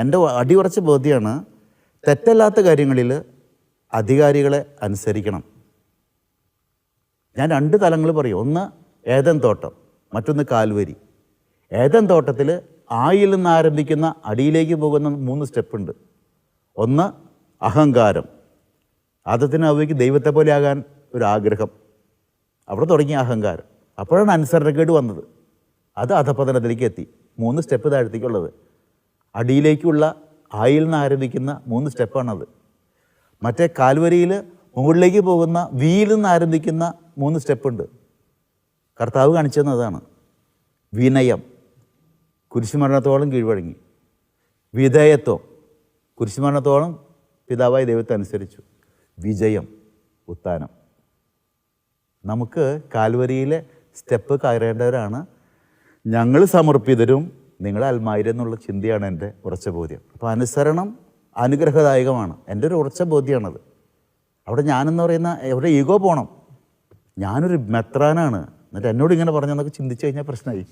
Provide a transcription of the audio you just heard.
എൻ്റെ അടിയുറച്ച ബോധ്യമാണ്, തെറ്റല്ലാത്ത കാര്യങ്ങളിൽ അധികാരികളെ അനുസരിക്കണം. ഞാൻ 2 തലങ്ങൾ പറയും. ഒന്ന് ഏദൻ തോട്ടം, മറ്റൊന്ന് കാൽവരി. ഏദൻ തോട്ടത്തിൽ ആയിൽ നിന്ന് ആരംഭിക്കുന്ന അടിയിലേക്ക് പോകുന്ന 3 സ്റ്റെപ്പുണ്ട്. ഒന്ന് അഹങ്കാരം, ആദത്തിന് ഹവ്വയ്ക്ക് ദൈവത്തെ പോലെ ആകാൻ ഒരു ആഗ്രഹം, അവിടെ തുടങ്ങിയ അഹങ്കാരം. അപ്പോഴാണ് അനുസരണക്കേട് വന്നത്. അത് അധപതനത്തിലേക്ക് എത്തി. 3 സ്റ്റെപ്പ് താഴത്തേക്കുള്ളത്. അടിയിലേക്കുള്ള ആയിൽ നിന്ന് ആരംഭിക്കുന്ന 3 സ്റ്റെപ്പാണത്. മറ്റേ കാൽവരിയിൽ മുകളിലേക്ക് പോകുന്ന വീയിൽ നിന്ന് ആരംഭിക്കുന്ന 3 സ്റ്റെപ്പുണ്ട്. കർത്താവ് കാണിച്ചു തന്നതാണ്. വിനയം, കുരിശുമരണത്തോളം കീഴ്വഴങ്ങി. വിധേയത്വം, കുരിശുമരണത്തോളം പിതാവായ ദൈവത്തെ അനുസരിച്ചു. വിജയം, ഉത്ഥാനം. നമുക്ക് കാൽവരിയിലെ സ്റ്റെപ്പ് കയറേണ്ടവരാണ്. ഞങ്ങൾ സമർപ്പിതരും നിങ്ങൾ അൽമായരെന്നുള്ള ചിന്തയാണ് എൻ്റെ ഉറച്ച ബോധ്യം. അപ്പോൾ അനുസരണം അനുഗ്രഹദായകമാണ്. എൻ്റെ ഒരു ഉറച്ച ബോധ്യമാണത്. അവിടെ ഞാനെന്ന് പറയുന്ന എവിടെ ഈഗോ പോകണം. ഞാനൊരു മെത്രാനാണ്, എന്നിട്ട് എന്നോട് ഇങ്ങനെ പറഞ്ഞെന്നൊക്കെ ചിന്തിച്ചു കഴിഞ്ഞാൽ പ്രശ്നമായി.